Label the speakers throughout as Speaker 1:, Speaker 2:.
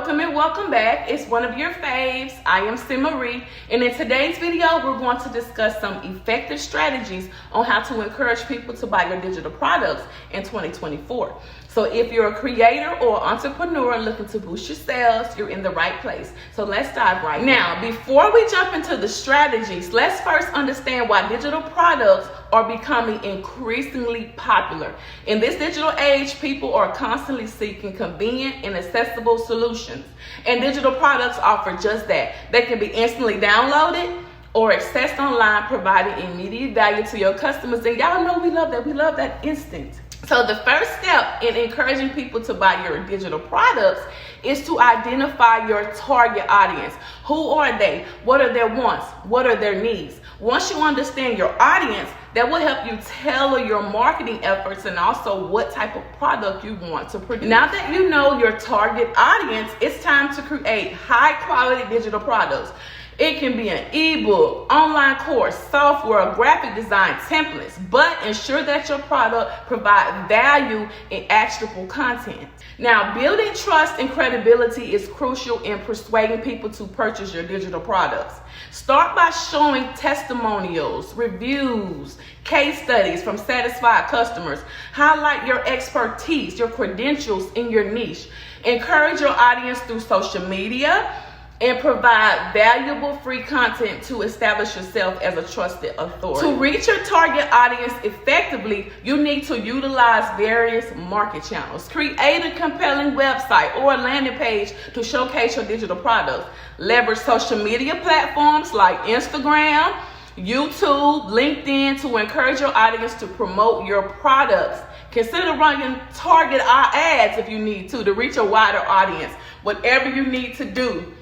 Speaker 1: Welcome and welcome back. It's one of your faves. I am Marie, and in today's video, we're going to discuss some effective strategies on how to encourage people to buy your digital products in 2024. So if you're a creator or entrepreneur looking to boost your sales, you're in the right place. So let's dive right now. Before we jump into the strategies, let's first understand why digital products are becoming increasingly popular. In this digital age, people are constantly seeking convenient and accessible solutions. And digital products offer just that. They can be instantly downloaded or accessed online, providing immediate value to your customers. And y'all know we love that. We love that instant. So the first step in encouraging people to buy your digital products is to identify your target audience. Who are they? What are their wants? What are their needs? Once you understand your audience, that will help you tailor your marketing efforts and also what type of product you want to produce. Now that you know your target audience, it's time to create high quality digital products. It can be an ebook, online course, software, graphic design, templates, but ensure that your product provides value and actionable content. Now, building trust and credibility is crucial in persuading people to purchase your digital products. Start by showing testimonials, reviews, case studies from satisfied customers. Highlight your expertise, your credentials in your niche. Encourage your audience through social media and provide valuable free content to establish yourself as a trusted authority. To reach your target audience effectively, you need to utilize various market channels. Create a compelling website or a landing page to showcase your digital products. Leverage social media platforms like Instagram, YouTube, LinkedIn to encourage your audience to promote your products. Consider running target ads if you need to reach a wider audience. Whatever you need to do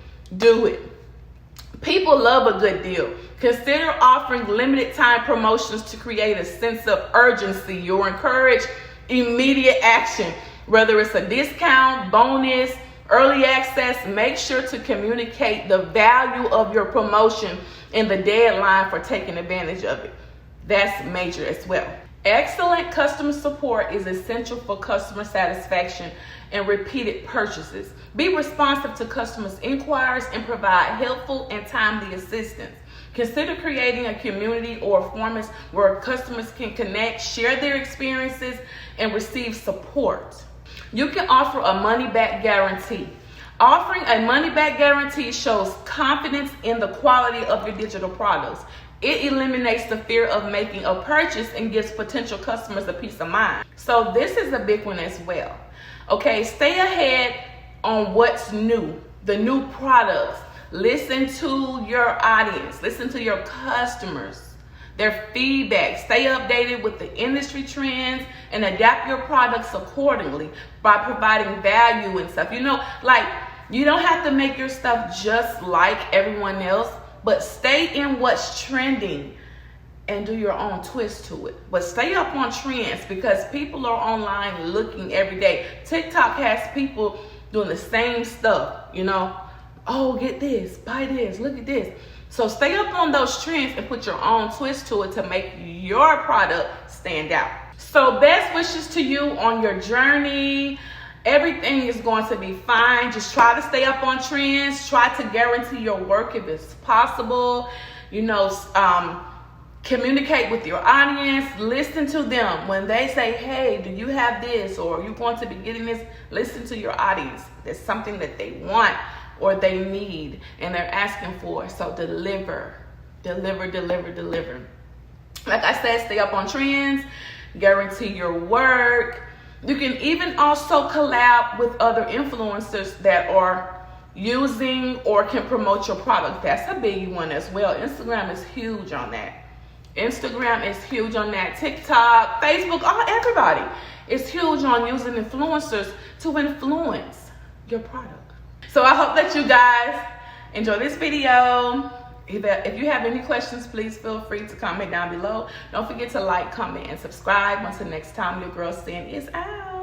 Speaker 1: it. People love a good deal. Consider offering limited time promotions to create a sense of urgency. You'll encourage immediate action, whether it's a discount, bonus, early access. Make sure to communicate the value of your promotion and the deadline for taking advantage of it. That's major as well. Excellent customer support is essential for customer satisfaction and repeated purchases. Be responsive to customers' inquiries and provide helpful and timely assistance. Consider creating a community or forums where customers can connect, share their experiences, and receive support. You can offer a money-back guarantee. Offering a money-back guarantee shows confidence in the quality of your digital products. It eliminates the fear of making a purchase and gives potential customers a peace of mind. So this is a big one as well. Okay, stay ahead on what's new, the new products. Listen to your audience, listen to your customers, their feedback. Stay updated with the industry trends and adapt your products accordingly by providing value and stuff. You know, like you don't have to make your stuff just like everyone else, but stay in what's trending and do your own twist to it. But stay up on trends because people are online looking every day. TikTok has people doing the same stuff, you know. Oh, get this, buy this, look at this. So stay up on those trends and put your own twist to it to make your product stand out. So best wishes to you on your journey. Everything is going to be fine. Just try to stay up on trends. Try to guarantee your work if it's possible. You know, communicate with your audience. Listen to them. When they say, hey, do you have this? Or you want to be getting this? Listen to your audience. There's something that they want or they need and they're asking for. So deliver. Like I said, stay up on trends. Guarantee your work. You can even also collab with other influencers that are using or can promote your product. That's a big one as well. Instagram is huge on that. TikTok, Facebook, everybody is huge on using influencers to influence your product. So I hope that you guys enjoy this video. If you have any questions, please feel free to comment down below. Don't forget to like, comment, and subscribe. Until next time, your girl Sin is out.